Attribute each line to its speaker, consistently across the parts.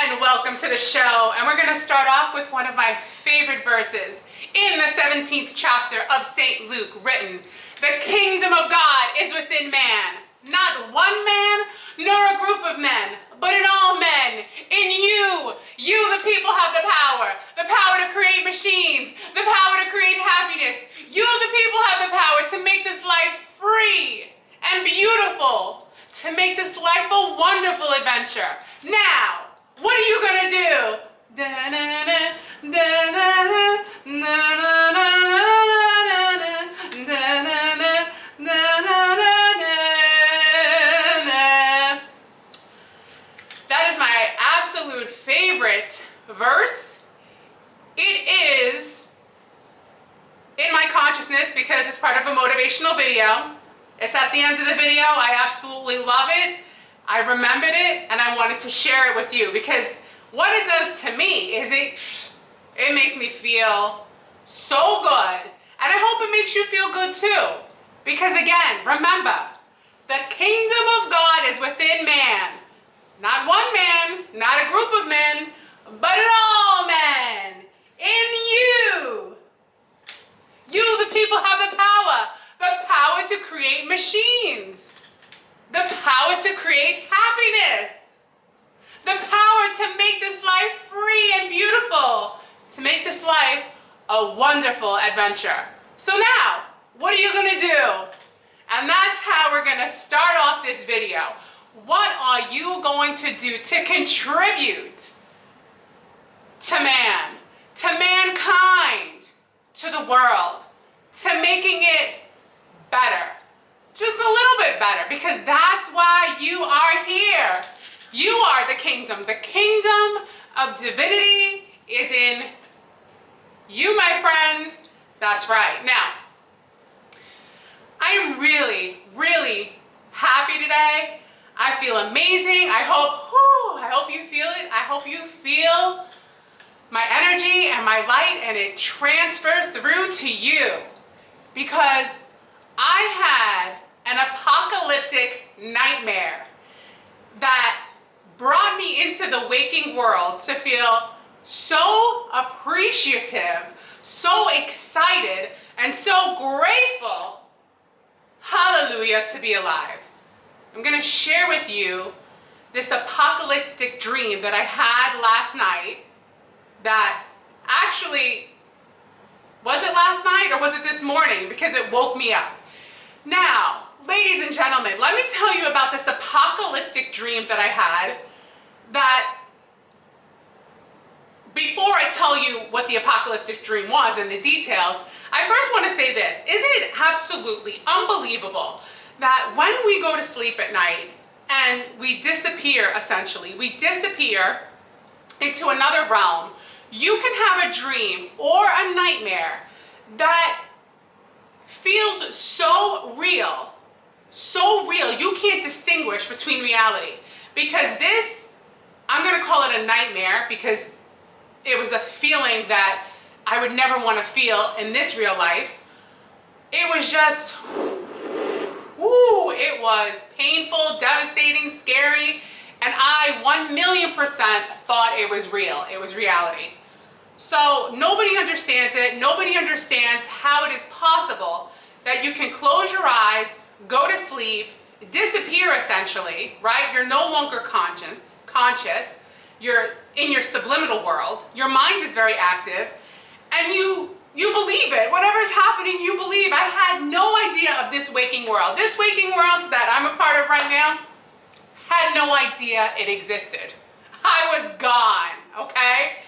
Speaker 1: and welcome to the show. And we're going to start off with one of my favorite verses in the 17th chapter of St. Luke, written, "The kingdom of God is within man, not one man nor a group of men, but in all men. In you the people have the power to create machines, the power to create happiness. You the people have the power to make this life free and beautiful, to make this life a wonderful adventure. Now, what are you gonna do?" That is my absolute favorite verse. It is in my consciousness because it's part of a motivational video. It's at the end of the video. I absolutely love it. I remembered it and I wanted to share it with you because what it does to me is it makes me feel so good, and I hope it makes you feel good too. Because again, remember, the kingdom of God is within man. Not one man, not a group of men, but in all men. In you. You, the people, have the power to create machines, the power to create happiness, the power to make this life free and beautiful, to make this life a wonderful adventure. So now, what are you gonna do? And that's how we're gonna start off this video. What are you going to do to contribute to man, to mankind, to the world, to making it better? Just a little bit better, because that's why you are here. You are the kingdom. The kingdom of divinity is in you, my friend. That's right. Now, I am really, really happy today. I feel amazing. I hope you feel it. I hope you feel my energy and my light, and it transfers through to you, because I had an apocalyptic nightmare that brought me into the waking world to feel so appreciative, so excited, and so grateful, hallelujah, to be alive. I'm gonna share with you this apocalyptic dream that I had last night. That actually, was it last night or was it this morning? Because it woke me up. Now, ladies and gentlemen, let me tell you about this apocalyptic dream that I had. That before I tell you what the apocalyptic dream was and the details, I first want to say this. Isn't it absolutely unbelievable that when we go to sleep at night and we disappear, essentially, we disappear into another realm, you can have a dream or a nightmare that feels so real, you can't distinguish between reality. Because this, I'm gonna call it a nightmare because it was a feeling that I would never want to feel in this real life. It was just, it was painful, devastating, scary, and I 1,000,000% thought it was real. It was reality. So nobody understands it. Nobody understands how it is possible that you can close your eyes, go to sleep, disappear essentially, right? You're no longer conscious. You're in your subliminal world. Your mind is very active, and you believe it. Whatever's happening, you believe. I had no idea of this waking world. This waking world that I'm a part of right now, had no idea it existed. I was gone, okay?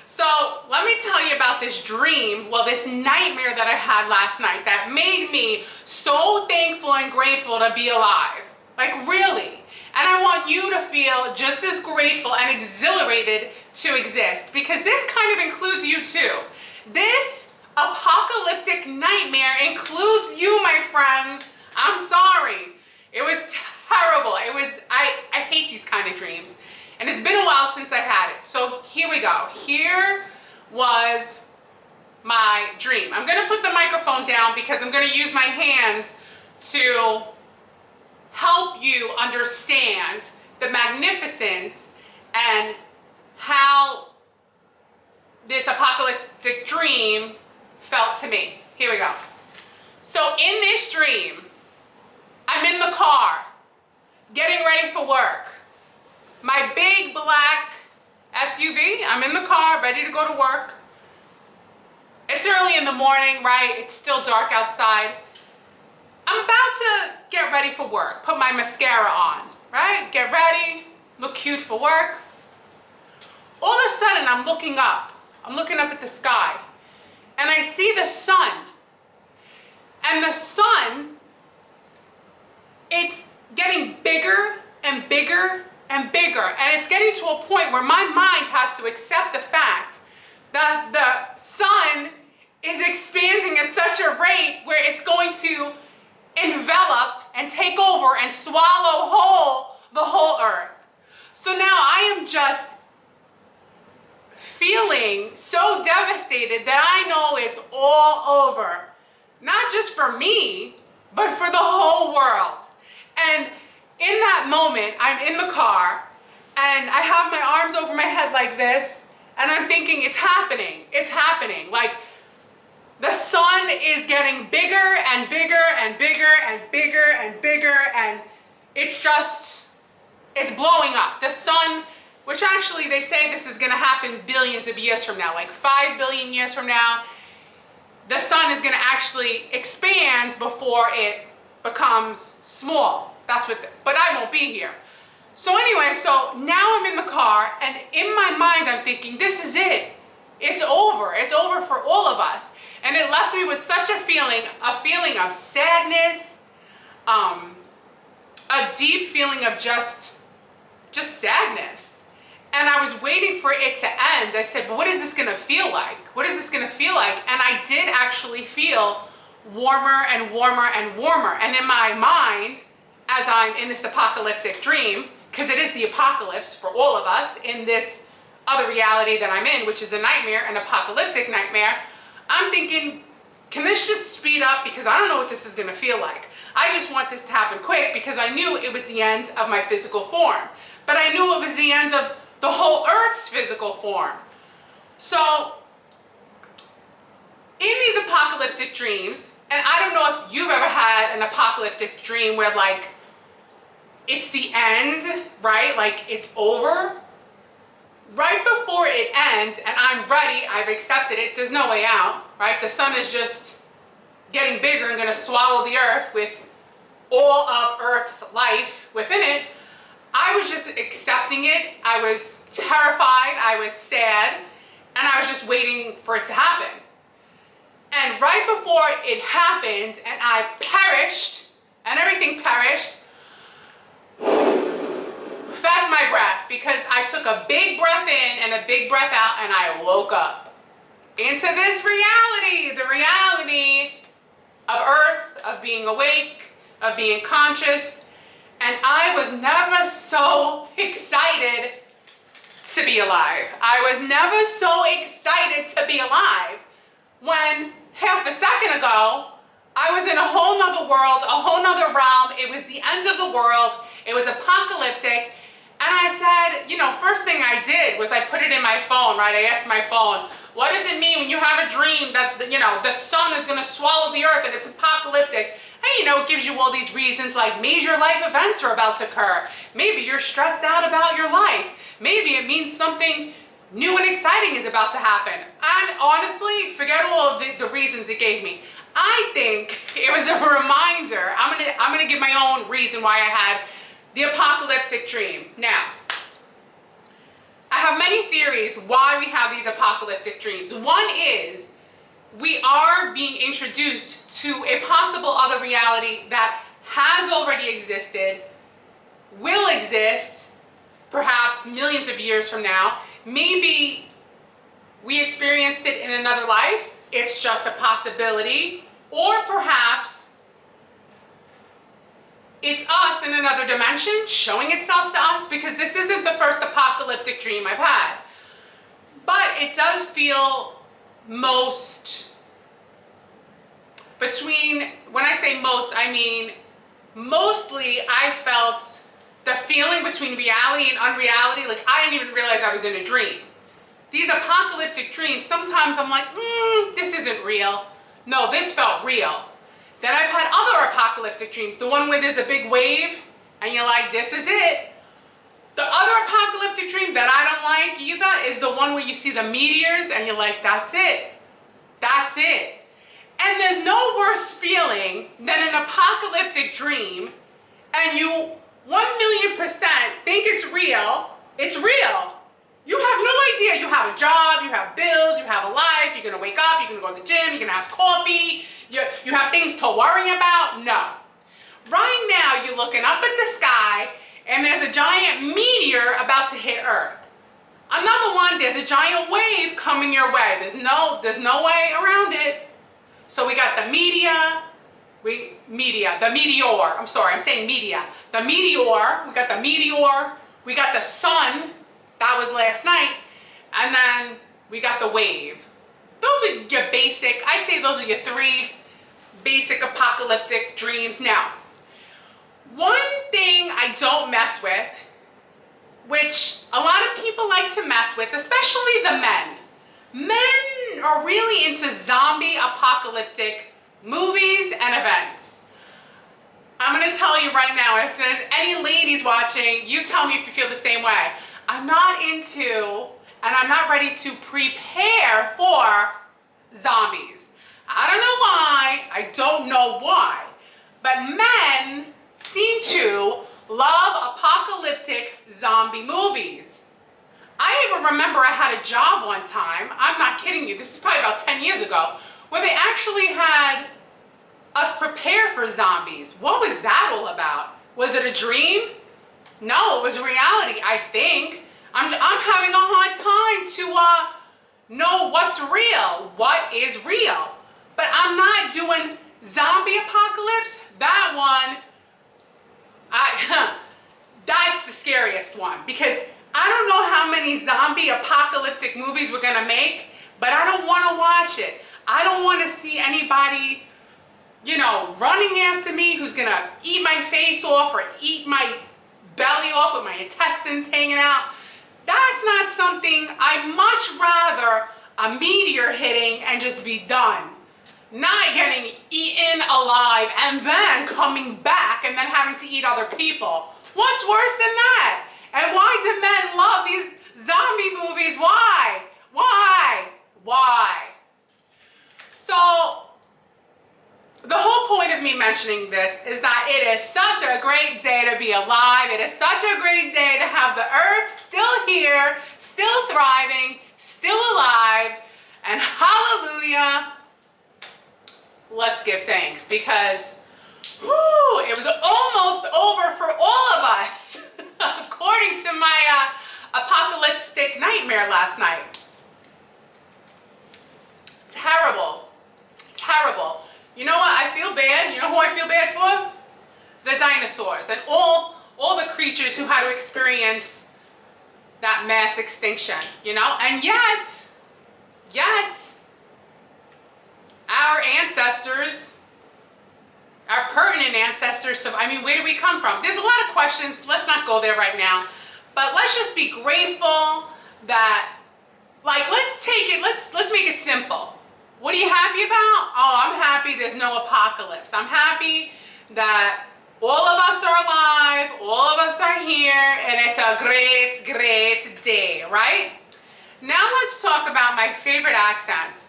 Speaker 1: So let me tell you about this dream, this nightmare that I had last night that made me so thankful and grateful to be alive. Like really. And I want you to feel just as grateful and exhilarated to exist, because this kind of includes you too. This apocalyptic nightmare includes you, my friends. I'm sorry. It was terrible. I hate these kind of dreams. And it's been a while since I had it. So here we go. Here was my dream. I'm gonna put the microphone down because I'm gonna use my hands to help you understand the magnificence and how this apocalyptic dream felt to me. Here we go. So in this dream, I'm in the car, getting ready for work. My big black SUV, I'm in the car, ready to go to work. It's early in the morning, right? It's still dark outside. I'm about to get ready for work, put my mascara on, right? Get ready, look cute for work. All of a sudden, I'm looking up at the sky, and I see the sun. And the sun, it's getting bigger and bigger and bigger. And it's getting to a point where my mind has to accept the fact that the sun is expanding at such a rate where it's going to envelop and take over and swallow whole the whole earth. So now I am just feeling so devastated that I know it's all over. Not just for me, but for the whole world. And in that moment, I'm in the car and I have my arms over my head like this, and I'm thinking, it's happening. It's happening. Like, the sun is getting bigger and bigger and bigger and bigger and bigger, and it's blowing up. The sun, which actually they say this is gonna happen billions of years from now, like 5 billion years from now, the sun is gonna actually expand before it becomes small. That's what, but I won't be here. So anyway, so now I'm in the car, and in my mind I'm thinking, this is it. It's over. It's over for all of us. And it left me with such a feeling of sadness, a deep feeling of just sadness. And I was waiting for it to end. I said, but what is this gonna feel like? What is this gonna feel like? And I did actually feel warmer and warmer and warmer. And in my mind, as I'm in this apocalyptic dream, because it is the apocalypse for all of us in this other reality that I'm in, which is a nightmare, an apocalyptic nightmare, I'm thinking, can this just speed up? Because I don't know what this is gonna feel like. I just want this to happen quick because I knew it was the end of my physical form. But I knew it was the end of the whole Earth's physical form. So, in these apocalyptic dreams, and I don't know if you've ever had an apocalyptic dream where like, it's the end, right? Like it's over. Right before it ends and I'm ready, I've accepted it, there's no way out, right? The sun is just getting bigger and gonna swallow the earth with all of Earth's life within it. I was just accepting it. I was terrified, I was sad, and I was just waiting for it to happen. And right before it happened and I perished, and everything perished, that's my breath, because I took a big breath in and a big breath out and I woke up into this reality, the reality of Earth, of being awake, of being conscious. And I was never so excited to be alive. I was never so excited to be alive when half a second ago, I was in a whole nother world, a whole nother realm. It was the end of the world. It was apocalyptic. And I said, you know, first thing I did was I put it in my phone, right? I asked my phone, what does it mean when you have a dream that, you know, the sun is going to swallow the earth and it's apocalyptic? And, you know, it gives you all these reasons like major life events are about to occur. Maybe you're stressed out about your life. Maybe it means something new and exciting is about to happen. And honestly, forget all of the reasons it gave me. I think it was a reminder. I'm gonna give my own reason why I had the apocalyptic dream. Now, I have many theories why we have these apocalyptic dreams. One is we are being introduced to a possible other reality that has already existed, will exist, perhaps millions of years from now. Maybe we experienced it in another life. It's just a possibility. Or perhaps it's us in another dimension showing itself to us, because this isn't the first apocalyptic dream I've had. But it does feel most, between, when I say most, I mean mostly I felt the feeling between reality and unreality, like I didn't even realize I was in a dream. These apocalyptic dreams, sometimes I'm like, this isn't real. No, this felt real. Then I've had other apocalyptic dreams, the one where there's a big wave and you're like, this is it. The other apocalyptic dream that I don't like either is the one where you see the meteors and you're like, that's it. That's it. And there's no worse feeling than an apocalyptic dream and you 1,000,000% think it's real. It's real. You have no idea. You have a job, you have bills, you have a life, you're gonna wake up, you're gonna go to the gym, you're gonna have coffee, you have things to worry about. No. Right now you're looking up at the sky and there's a giant meteor about to hit Earth. Another one, there's a giant wave coming your way. There's no way around it. So we got the meteor, I'm sorry, I'm saying media. The meteor, we got the meteor, we got the sun, that was last night, and then we got the wave. Those are your basic, I'd say those are your 3 basic apocalyptic dreams. Now, one thing I don't mess with, which a lot of people like to mess with, especially the men. Men are really into zombie apocalyptic movies and events. I'm gonna tell you right now, if there's any ladies watching, you tell me if you feel the same way. I'm not into, and I'm not ready to prepare for zombies. I don't know why, but men seem to love apocalyptic zombie movies. I even remember I had a job one time, I'm not kidding you, this is probably about 10 years ago, where they actually had us prepare for zombies. What was that all about? Was it a dream? No, it was reality, I think. I'm having a hard time to know what's real, what is real. But I'm not doing zombie apocalypse. That one, that's the scariest one, because I don't know how many zombie apocalyptic movies we're gonna make, but I don't wanna watch it. I don't wanna see anybody, running after me who's gonna eat my face off or eat my belly off with my intestines hanging out. That's not something, I'd much rather a meteor hitting and just be done. Not getting eaten alive and then coming back and then having to eat other people. What's worse than that? And why do men love these zombie movies? Why? So, the whole point of me mentioning this is that it is such a great day to be alive. It is such a great day to have the earth still here, still thriving, still alive, and hallelujah, let's give thanks, because it was almost over for all of us, according to my apocalyptic nightmare last night. Terrible. You know what? I feel bad. You know who I feel bad for? The dinosaurs and all the creatures who had to experience that mass extinction, And yet, our ancestors, our pertinent ancestors, where do we come from? There's a lot of questions. Let's not go there right now. But let's just be grateful that, let's make it simple. What are you happy about? Oh, I'm happy there's no apocalypse. I'm happy that all of us are alive, all of us are here, and it's a great day, right? Now let's talk about my favorite accents.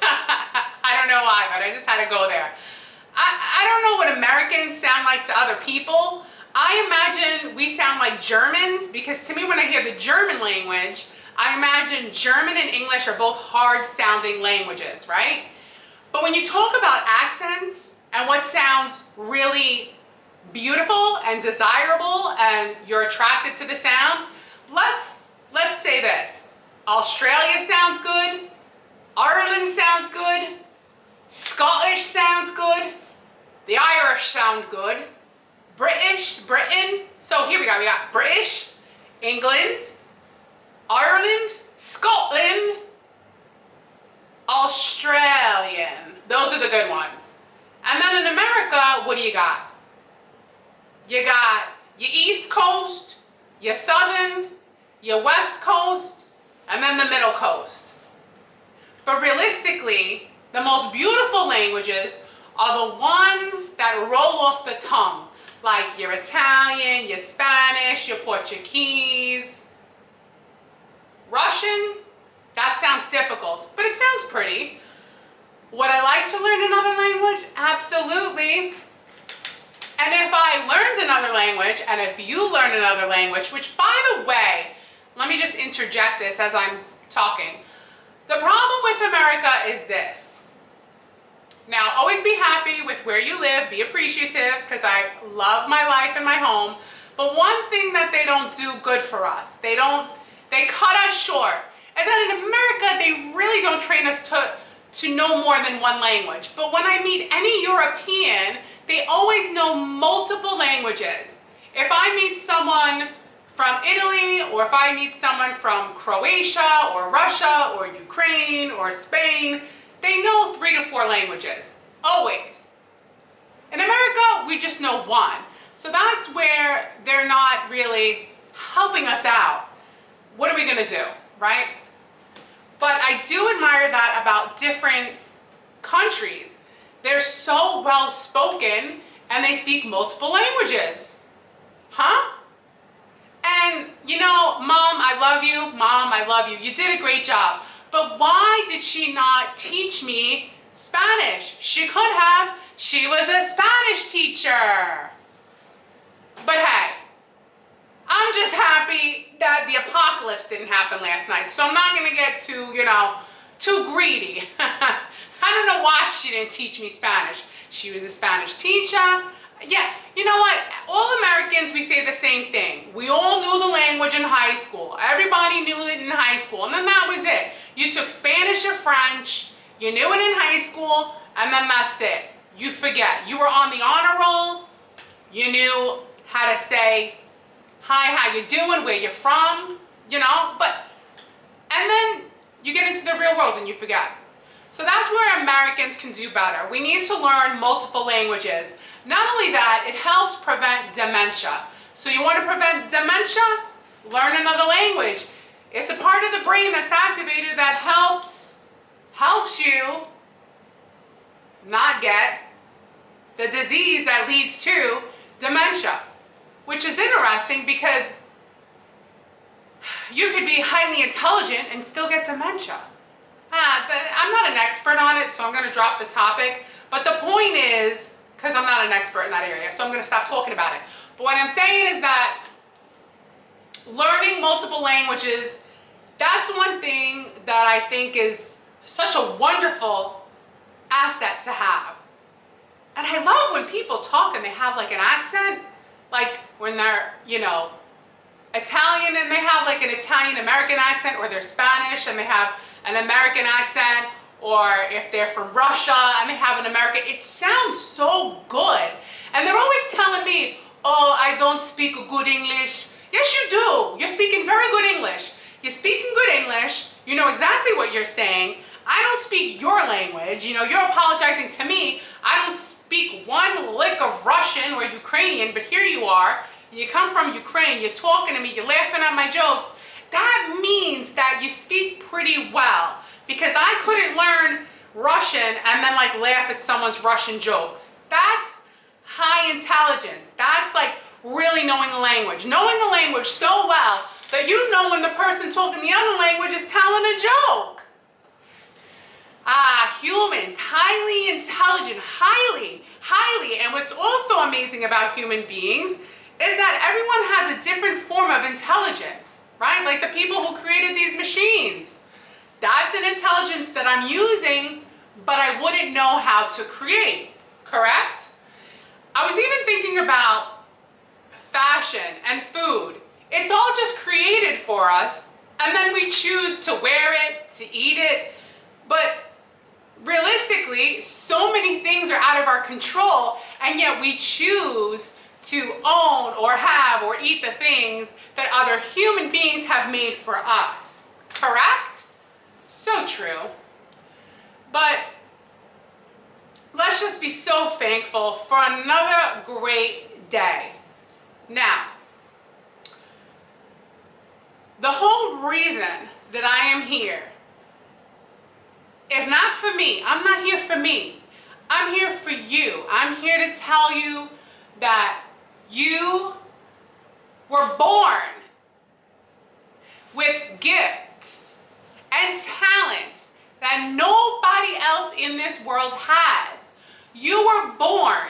Speaker 1: I don't know why, but I just had to go there. I don't know what Americans sound like to other people. I imagine we sound like Germans, because to me when I hear the German language, I imagine German and English are both hard-sounding languages, right? But when you talk about accents and what sounds really beautiful and desirable and you're attracted to the sound, let's say this. Australia sounds good. Ireland sounds good. Scottish sounds good. The Irish sound good. Britain. So here we got British, England, Ireland, Scotland, Australian. Those are the good ones. And then in America, what do you got? You got your East Coast, your Southern, your West Coast, and then the Middle Coast. But realistically, the most beautiful languages are the ones that roll off the tongue, like your Italian, your Spanish, your Portuguese. Russian, that sounds difficult, but it sounds pretty. Would I like to learn another language? Absolutely. And if I learned another language, and if you learn another language, which by the way, let me just interject this as I'm talking. The problem with America is this. Now, always be happy with where you live, be appreciative, because I love my life and my home. But one thing that they don't do good for us, they cut us short, is that in America, they really don't train us to know more than one language. But when I meet any European, they always know multiple languages. If I meet someone from Italy, or if I meet someone from Croatia, or Russia, or Ukraine, or Spain, they know 3 to 4 languages, always. In America, we just know one. So that's where they're not really helping us out. What are we gonna do, right? But I do admire that about different countries. They're so well spoken and they speak multiple languages. Huh? And you know, Mom, I love you. Mom, I love you. You did a great job. But why did she not teach me Spanish? She could have. She was a Spanish teacher. But hey, I'm just happy that the apocalypse didn't happen last night. So I'm not gonna get too greedy. I don't know why she didn't teach me Spanish. She was a Spanish teacher. Yeah, you know what? All Americans, we say the same thing. We all knew the language in high school. Everybody knew it in high school, and then that was it. You took Spanish or French, you knew it in high school, and then that's it. You forget. You were on the honor roll, you knew how to say, hi, how you doing, where you're from, and then you get into the real world and you forget. So that's where Americans can do better. We need to learn multiple languages. Not only that, it helps prevent dementia. So you want to prevent dementia? Learn another language. It's a part of the brain that's activated that helps you not get the disease that leads to dementia. Which is interesting because you could be highly intelligent and still get dementia. I'm not an expert on it, so I'm going to drop the topic. But the point is, because I'm not an expert in that area, so I'm going to stop talking about it. But what I'm saying is that learning multiple languages, that's one thing that I think is such a wonderful asset to have. And I love when people talk and they have like an accent, like when they're, Italian and they have like an Italian-American accent, or they're Spanish and they have an American accent, or if they're from Russia and they have an American, it sounds so good. And they're always telling me, oh, I don't speak good English. Yes, you do. You're speaking very good English. You're speaking good English. You know exactly what you're saying. I don't speak your language. You're apologizing to me. I don't speak one lick of Russian or Ukrainian, but here you are. You come from Ukraine, you're talking to me, you're laughing at my jokes. That means that you speak pretty well, because I couldn't learn Russian and then laugh at someone's Russian jokes. That's high intelligence. That's like really knowing a language. Knowing a language so well that you know when the person talking the other language is telling a joke. Humans, highly intelligent, highly. And what's also amazing about human beings is that everyone has a different form of intelligence, right? Like the people who created these machines. That's an intelligence that I'm using, but I wouldn't know how to create, correct? I was even thinking about fashion and food. It's all just created for us, and then we choose to wear it, to eat it, but realistically, so many things are out of our control, and yet we choose to own or have or eat the things that other human beings have made for us. Correct? So true. But let's just be so thankful for another great day. Now, the whole reason that I am here is not for me. I'm not here for me. I'm here for you. I'm here to tell you that you were born with gifts and talents that nobody else in this world has. You were born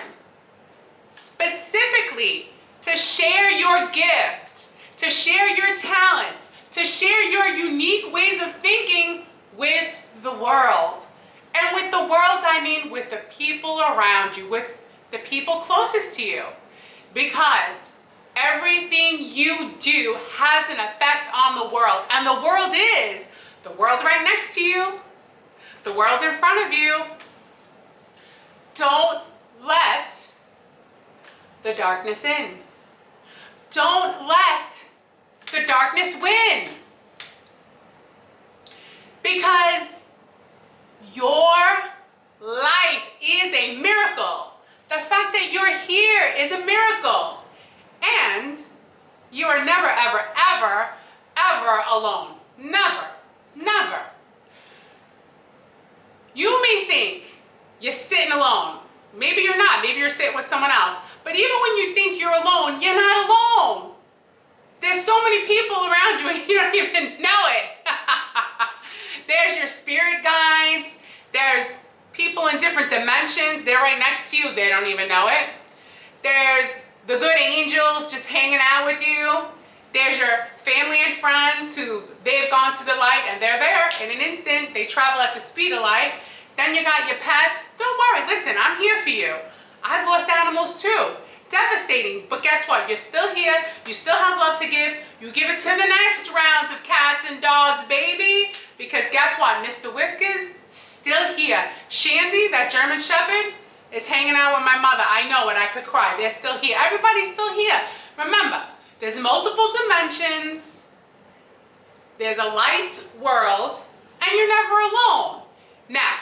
Speaker 1: specifically to share your gifts, to share your talents, to share your unique ways of thinking with the world. And with the world, I mean with the people around you, with the people closest to you. Because everything you do has an effect on the world. And the world is the world right next to you, the world in front of you. Don't let the darkness in. Don't let the darkness win. Because your life is a miracle. The fact that you're here is a miracle. And you are never, ever, ever, ever alone. Never, never. You may think you're sitting alone. Maybe you're not. Maybe you're sitting with someone else. But even when you think you're alone, you're not alone. There's so many people around you and you don't even know it. There's your spirit guides. There's people in different dimensions. They're right next to you. They don't even know it. There's the good angels just hanging out with you. There's your family and friends they've gone to the light and they're there in an instant. They travel at the speed of light. Then you got your pets. Don't worry, listen, I'm here for you. I've lost animals too. Devastating, but guess what? You're still here. You still have love to give. You give it to the next round of cats and dogs, baby. Because guess what? Mr. Whiskers, still here. Shandy, that German Shepherd, is hanging out with my mother. I know it. I could cry. They're still here. Everybody's still here. Remember, there's multiple dimensions. There's a light world, and you're never alone. Now,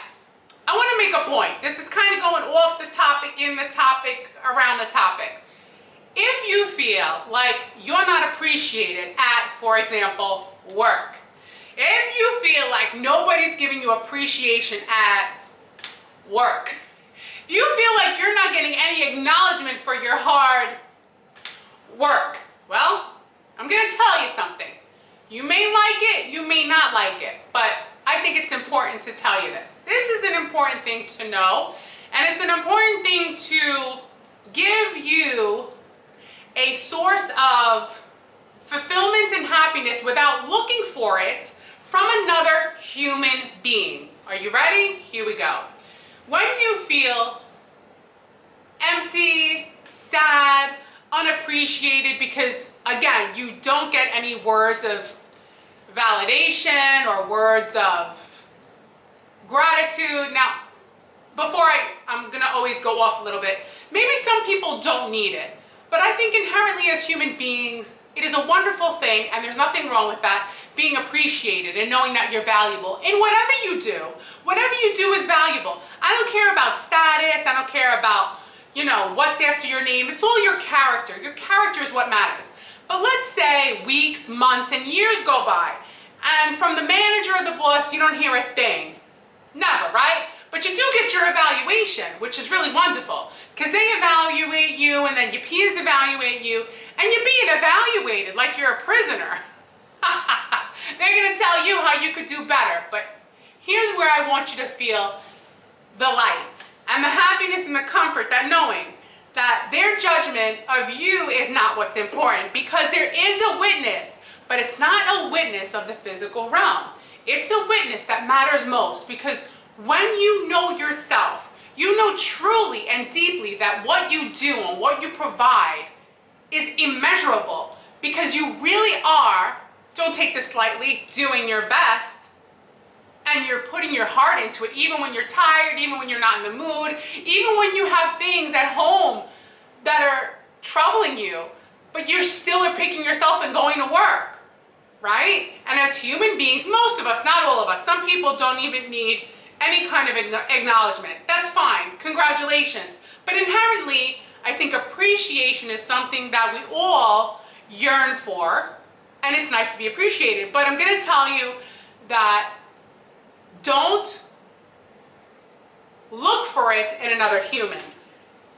Speaker 1: I want to make a point. This is kind of going off the topic, in the topic, around the topic. If you feel like you're not appreciated at, for example, work, if you feel like nobody's giving you appreciation at work, if you feel like you're not getting any acknowledgement for your hard work, well, I'm going to tell you something. You may like it, you may not like it, but I think it's important to tell you this. This is an important thing to know, and it's an important thing to give you a source of fulfillment and happiness without looking for it from another human being. Are you ready? Here we go. When you feel empty, sad, unappreciated because, again, you don't get any words of validation or words of gratitude. Now, before I'm gonna always go off a little bit, maybe some people don't need it, but I think inherently as human beings, it is a wonderful thing, and there's nothing wrong with that, being appreciated and knowing that you're valuable in whatever you do. Whatever you do is valuable. I don't care about status, I don't care about, what's after your name. It's all your character. Your character is what matters. But let's say weeks, months, and years go by, and from the manager or the boss, you don't hear a thing. Never, right? But you do get your evaluation, which is really wonderful, because they evaluate you, and then your peers evaluate you, and you're being evaluated like you're a prisoner. They're going to tell you how you could do better, but here's where I want you to feel the light, and the happiness and the comfort that knowing that their judgment of you is not what's important, because there is a witness, but it's not a witness of the physical realm. It's a witness that matters most, because when you know yourself, you know truly and deeply that what you do and what you provide is immeasurable, because you really are, don't take this lightly, doing your best. And you're putting your heart into it, even when you're tired, even when you're not in the mood, even when you have things at home that are troubling you, but you still are picking yourself and going to work, right? And as human beings, most of us, not all of us, some people don't even need any kind of acknowledgement. That's fine, congratulations. But inherently, I think appreciation is something that we all yearn for, and it's nice to be appreciated. But I'm going to tell you that don't look for it in another human.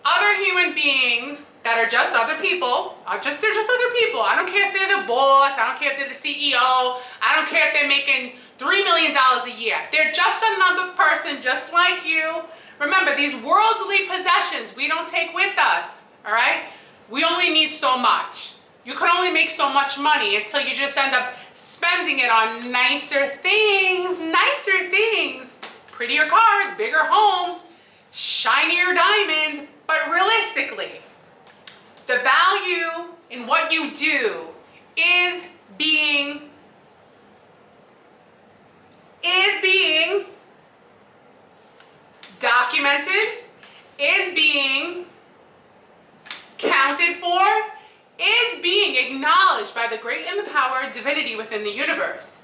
Speaker 1: Other human beings that are just other people, they're just other people. I don't care if they're the boss, I don't care if they're the CEO, I don't care if they're making $3 million a year. They're just another person just like you. Remember, these worldly possessions we don't take with us, all right? We only need so much. You can only make so much money until you just end up spending it on nicer things, prettier cars, bigger homes, shinier diamonds. But realistically, the value in what you do is being documented, is being counted for, is being acknowledged by the great and the power of divinity within the universe.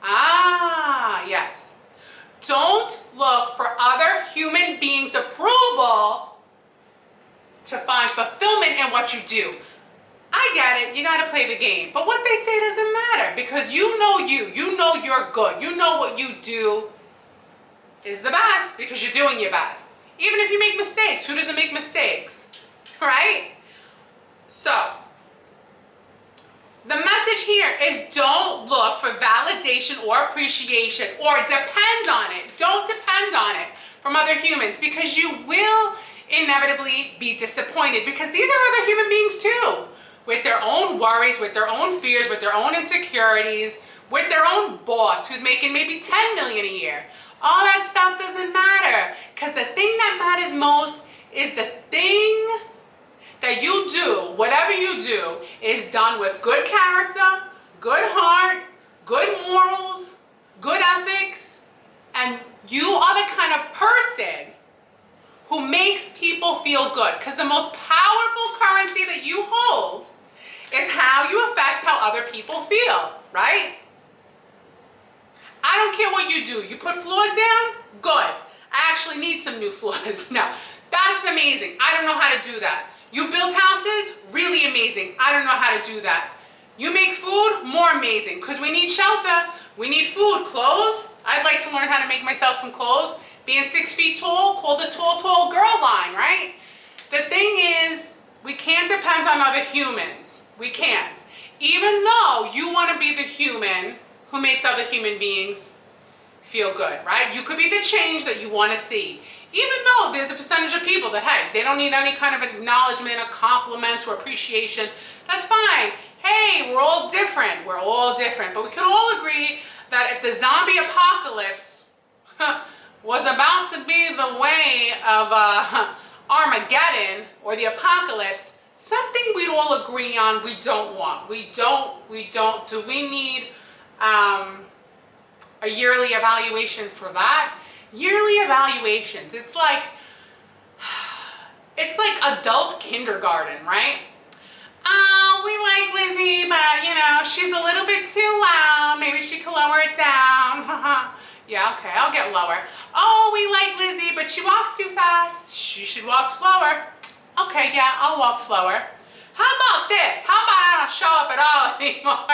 Speaker 1: Ah, yes. Don't look for other human beings' approval to find fulfillment in what you do. I get it, you gotta play the game, but what they say doesn't matter, because you know you're good, you know what you do is the best, because you're doing your best. Even if you make mistakes, who doesn't make mistakes, right? So, the message here is don't look for validation or appreciation or depend on it. Don't depend on it from other humans, because you will inevitably be disappointed, because these are other human beings too, with their own worries, with their own fears, with their own insecurities, with their own boss who's making maybe 10 million a year. All that stuff doesn't matter, because the thing that matters most is the thing that you do, whatever you do, is done with good character, good heart, good morals, good ethics, and you are the kind of person who makes people feel good, because the most powerful currency that you hold is how you affect how other people feel, right? I don't care what you do. You put floors down? Good. I actually need some new floors. No, that's amazing. I don't know how to do that. You build houses? Really amazing. I don't know how to do that. You make food? More amazing, because we need shelter, we need food, clothes. I'd like to learn how to make myself some clothes. Being 6 feet tall, called the tall girl line, right? The thing is, we can't depend on other humans. We can't. Even though you want to be the human who makes other human beings feel good, right? You could be the change that you want to see. Even though there's a percentage of people that, hey, they don't need any kind of acknowledgement or compliments or appreciation. That's fine. Hey, we're all different. We're all different. But we can all agree that if the zombie apocalypse was about to be the way of Armageddon or the apocalypse, something we'd all agree on we don't want. We don't. Do we need a yearly evaluation for that? Yearly evaluations, it's like adult kindergarten, right? Oh, we like Lizzie, but you know, she's a little bit too loud. Maybe she can lower it down. Yeah, okay, I'll get lower. Oh, we like Lizzie, but she walks too fast. She should walk slower. Okay, yeah, I'll walk slower. How about this? How about I don't show up at all anymore?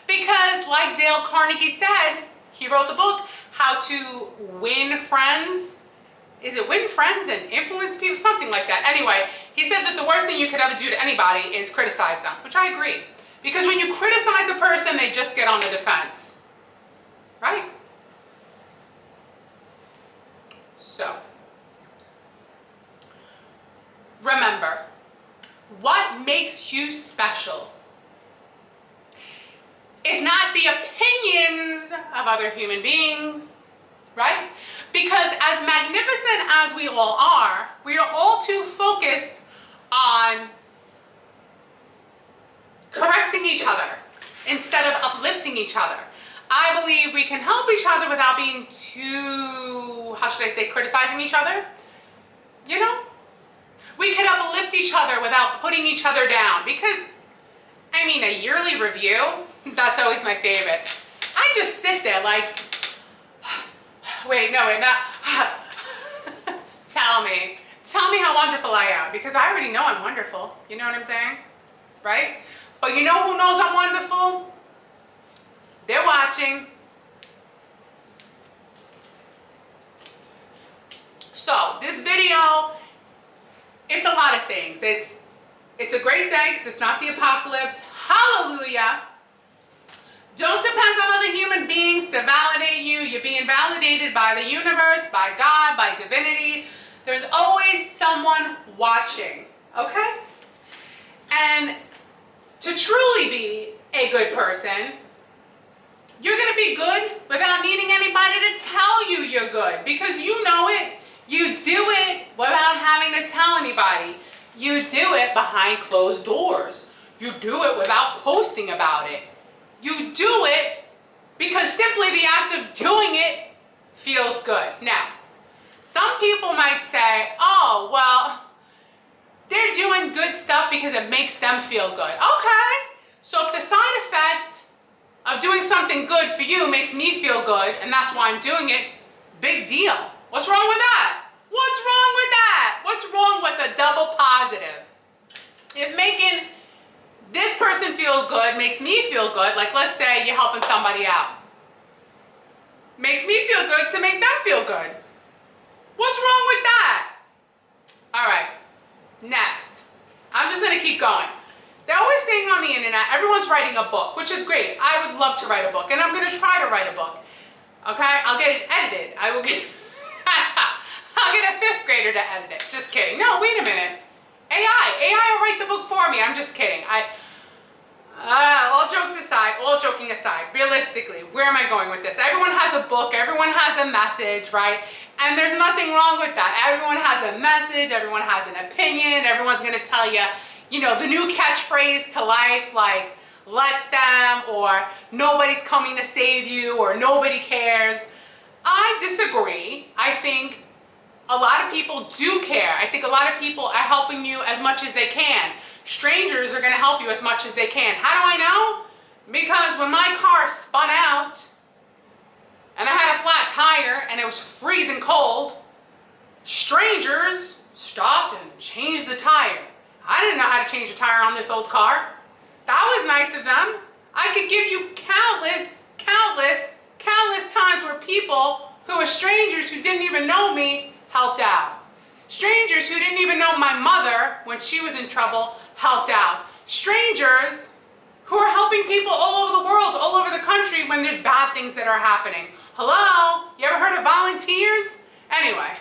Speaker 1: Because like Dale Carnegie said, he wrote the book, How to Win Friends. Is it win friends and influence people? Something like that. Anyway, he said that the worst thing you could ever do to anybody is criticize them, which I agree. Because when you criticize a person, they just get on the defense. Right? So, remember, what makes you special is not the opinions of other human beings, right? Because as magnificent as we all are, we are all too focused on correcting each other instead of uplifting each other. I believe we can help each other without being too, how should I say, criticizing each other. You know? We could uplift each other without putting each other down, because, I mean, a yearly review, that's always my favorite. I just sit there like, tell me how wonderful I am, because I already know I'm wonderful. You know what I'm saying? Right? But you know who knows I'm wonderful? They're watching. So this video, it's a lot of things. It's a great day because it's not the apocalypse. Hallelujah. Don't depend on other human beings to validate you. You're being validated by the universe, by God, by divinity. There's always someone watching, okay? And to truly be a good person, you're gonna be good without needing anybody to tell you you're good, because you know it. You do it without having to tell anybody. You do it behind closed doors. You do it without posting about it. You do it because simply the act of doing it feels good. Now, some people might say, oh, well, they're doing good stuff because it makes them feel good. Okay, so if the side effect of doing something good for you makes me feel good, and that's why I'm doing it, big deal. What's wrong with that? What's wrong with that? What's wrong with a double positive? If making this person feel good makes me feel good, like let's say you're helping somebody out. Makes me feel good to make them feel good. What's wrong with that? All right, next. I'm just gonna keep going. They're always saying on the internet, everyone's writing a book, which is great. I would love to write a book, and I'm gonna try to write a book. Okay, I'll get it edited. I'll get a 5th grader to edit it. Just kidding. No, wait a minute. AI will write the book for me. I'm just kidding. All joking aside, realistically, where am I going with this? Everyone has a book, everyone has a message, right? And there's nothing wrong with that. Everyone has a message, everyone has an opinion, everyone's gonna tell you, you know, the new catchphrase to life, like, let them, or nobody's coming to save you, or nobody cares. I disagree. I think a lot of people do care. I think a lot of people are helping you as much as they can. Strangers are gonna help you as much as they can. How do I know? Because when my car spun out and I had a flat tire and it was freezing cold, strangers stopped and changed the tire. I didn't know how to change a tire on this old car. That was nice of them. I could give you countless times where people who were strangers who didn't even know me helped out. Strangers who didn't even know my mother when she was in trouble helped out. Strangers who are helping people all over the world, all over the country when there's bad things that are happening. Hello? You ever heard of volunteers? Anyway,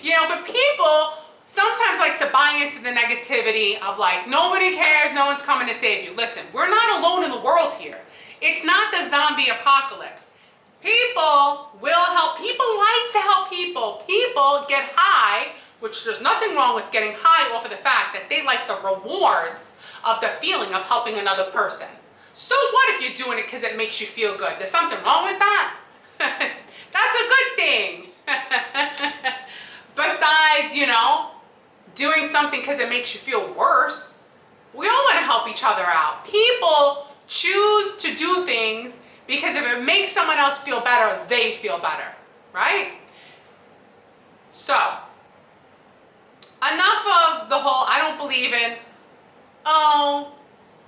Speaker 1: you know, but people sometimes like to buy into the negativity of like, nobody cares, no one's coming to save you. Listen, we're not alone in the world here. It's not the zombie apocalypse. People will help. People like to help people. People get high, which there's nothing wrong with getting high off of the fact that they like the rewards of the feeling of helping another person. So what if you're doing it because it makes you feel good? There's something wrong with that? That's a good thing. Besides, you know, doing something because it makes you feel worse. We all want to help each other out. People choose to do things because if it makes someone else feel better, they feel better, right? So, enough of the whole, I don't believe in, oh,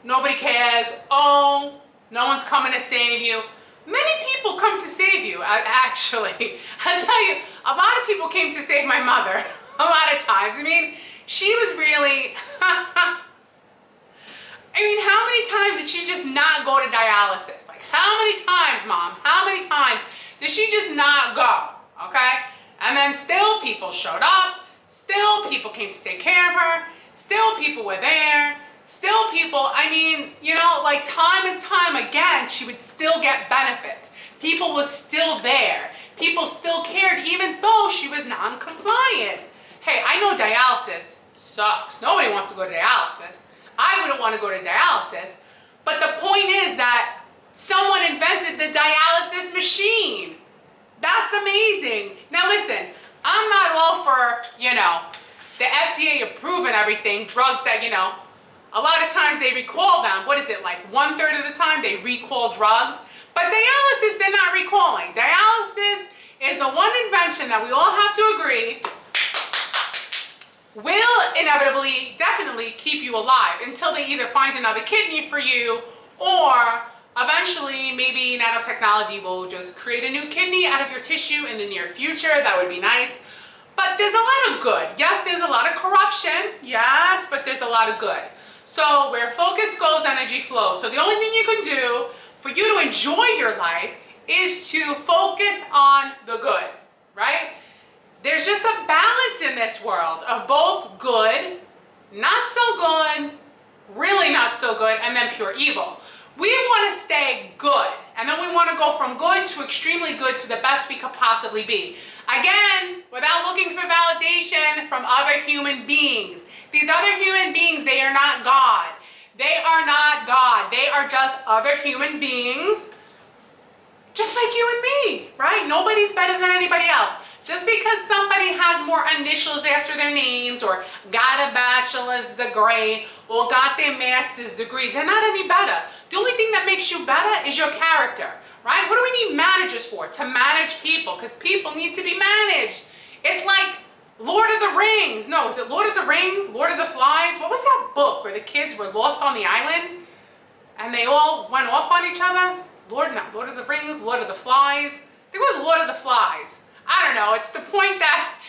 Speaker 1: nobody cares, oh, no one's coming to save you. Many people come to save you, actually. I'll tell you, a lot of people came to save my mother, a lot of times. I mean, she was really, I mean, how many times did she just not go to dialysis? Like, how many times, Mom? How many times did she just not go? Okay? And then still people showed up. Still people came to take care of her. Still people were there. Still people, I mean, you know, like time and time again, she would still get benefits. People were still there. People still cared even though she was non-compliant. Hey, I know dialysis sucks. Nobody wants to go to dialysis. I wouldn't want to go to dialysis. But the point is that someone invented the dialysis machine. That's amazing. Now listen, I'm not all for, you know, the FDA approving everything, drugs that, you know, a lot of times they recall them. What is it, like 1/3 of the time they recall drugs? But dialysis, they're not recalling. Dialysis is the one invention that we all have to agree will inevitably, definitely keep you alive until they either find another kidney for you, or eventually maybe nanotechnology will just create a new kidney out of your tissue in the near future. That would be nice. But there's a lot of good. Yes, there's a lot of corruption. Yes, but there's a lot of good. So where focus goes, energy flows. So the only thing you can do for you to enjoy your life is to focus on the good, right? There's just a balance in this world of both good, not so good, really not so good, and then pure evil. We want to stay good, and then we want to go from good to extremely good to the best we could possibly be. Again, without looking for validation from other human beings. These other human beings, they are not God. They are not God. They are just other human beings, just like you and me, right? Nobody's better than anybody else. Just because somebody has more initials after their names, or got a bachelor's degree, or got their master's degree, they're not any better. The only thing that makes you better is your character, right? What do we need managers for? To manage people, because people need to be managed. It's like Lord of the Rings. No, is it Lord of the Rings? Lord of the Flies? What was that book where the kids were lost on the island and they all went off on each other? Lord of the Rings, Lord of the Flies. I think it was Lord of the Flies. I don't know. It's the point that,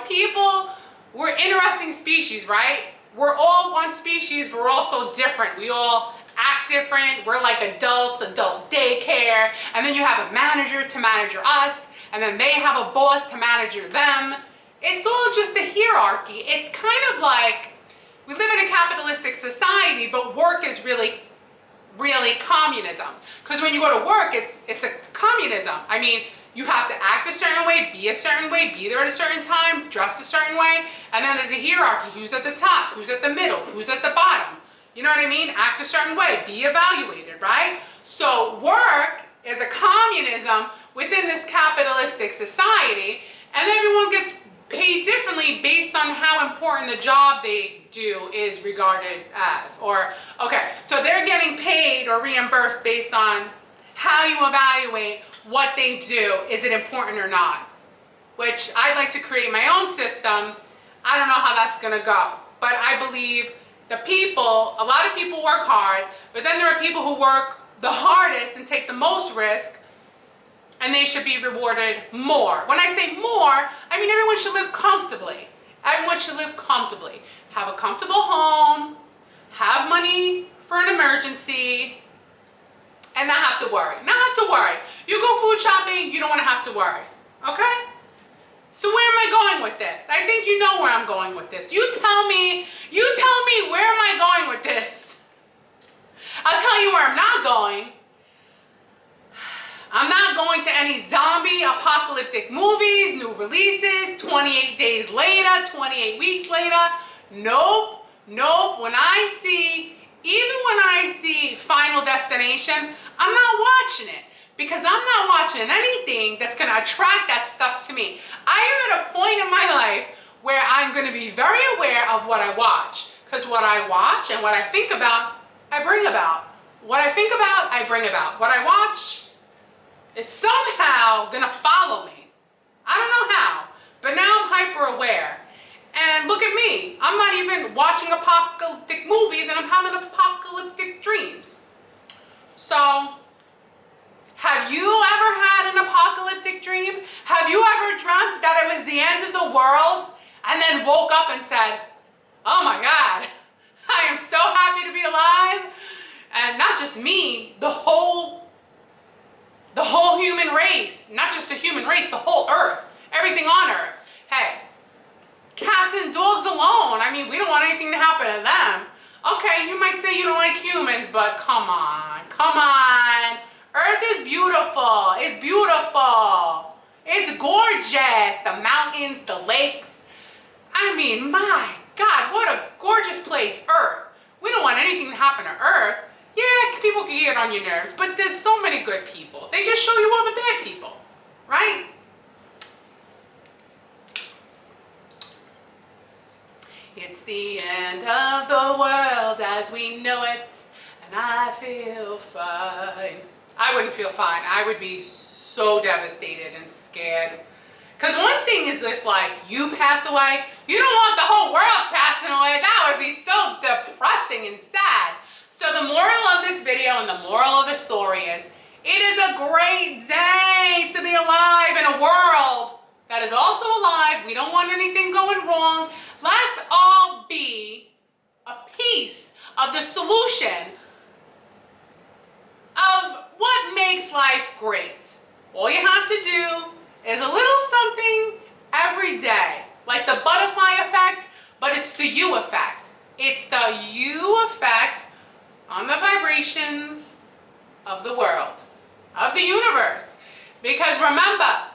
Speaker 1: people, we're interesting species, right? We're all one species, but we're also different. We all act different. We're like adults, adult daycare, and then you have a manager to manage us, and then they have a boss to manage them. It's all just a hierarchy. It's kind of like we live in a capitalistic society, but work is really communism. Because when you go to work, it's a communism. I mean, you have to act a certain way, be there at a certain time, dress a certain way, and then there's a hierarchy. Who's at the top? Who's at the middle? Who's at the bottom? You know what I mean? Act a certain way, be evaluated, right? So work is a communism within this capitalistic society, and everyone gets paid differently based on how important the job they do is regarded as. Okay, so they're getting paid or reimbursed based on how you evaluate what they do. Is it important or not? Which I'd like to create my own system. I don't know how that's gonna go, but I believe a lot of people work hard, but then there are people who work the hardest and take the most risk, and they should be rewarded more. When I say more, I mean everyone should live comfortably. Everyone should live comfortably. Have a comfortable home, have money for an emergency, and not have to worry. Not have to worry. You go food shopping, you don't want to have to worry. Okay? So where am I going with this? I think you know where I'm going with this. You tell me where am I going with this? I'll tell you where I'm not going. I'm not going to any zombie apocalyptic movies, new releases, 28 days later, 28 weeks later. Nope. Even when I see Final Destination, I'm not watching it, because I'm not watching anything that's going to attract that stuff to me. I am at a point in my life where I'm going to be very aware of what I watch, because what I watch and what I think about, I bring about. What I think about, I bring about. What I watch is somehow gonna follow me. I don't know how, but now I'm hyper aware. And look at me, I'm not even watching apocalyptic movies and I'm having apocalyptic dreams. So, have you ever had an apocalyptic dream? Have you ever dreamt that it was the end of the world and then woke up and said, oh my God, I am so happy to be alive? And not just me, the whole human race, not just the human race, the whole earth, everything on earth. Hey, cats and dogs alone, I mean, we don't want anything to happen to them. Okay, you might say you don't like humans, but come on. Earth is beautiful, it's gorgeous, the mountains, the lakes. I mean, my God, what a gorgeous place, Earth. We don't want anything to happen to Earth. Yeah, people can get on your nerves, but there's so many good people. They just show you all the bad people, right? It's the end of the world as we know it, and I feel fine. I wouldn't feel fine. I would be so devastated and scared, Because one thing is if like you pass away, you don't want the whole world passing away. That would be so depressing and sad. So the moral of this video and the moral of the story is, it is a great day to be alive in a world that is also alive. We don't want anything going wrong. Let's all be a piece of the solution of what makes life great. All you have to do is a little something every day, like the butterfly effect, but it's the you effect. It's the you effect on the vibrations of the world, of the universe. Because remember,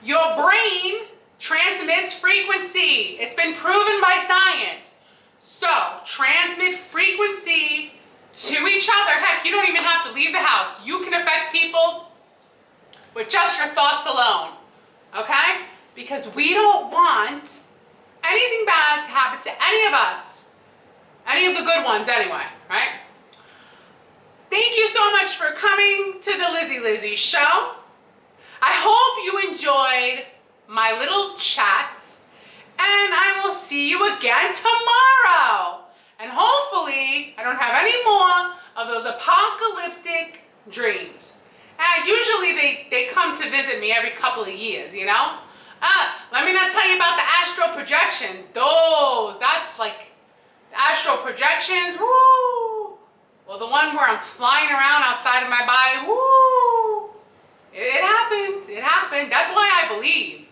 Speaker 1: your brain transmits frequency. It's been proven by science. So transmit frequency to each other. Heck, you don't even have to leave the house. You can affect people with just your thoughts alone, okay? Because we don't want anything bad to happen to any of us. Any of the good ones anyway, right? Thank you so much for coming to the Lizzy show. I hope you enjoyed my little chat, and I will see you again tomorrow. And hopefully, I don't have any more of those apocalyptic dreams. And usually they come to visit me every couple of years, you know? Let me not tell you about the astral projection. That's like the astral projections, woo! Well, the one where I'm flying around outside of my body, woo! It happened. That's why I believe.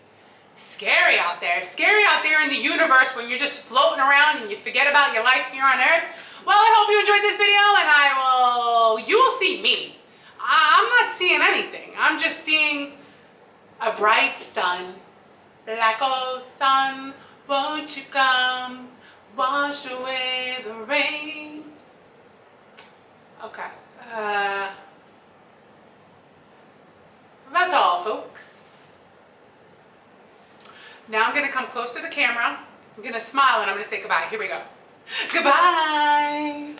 Speaker 1: Scary out there in the universe when you're just floating around and you forget about your life here on earth. Well, I hope you enjoyed this video, and you will see me. I'm not seeing anything. I'm just seeing a bright sun. Like, oh sun, won't you come, wash away the rain. Okay. That's all, folks. Now I'm going to come close to the camera. I'm going to smile and I'm going to say goodbye. Here we go. Goodbye.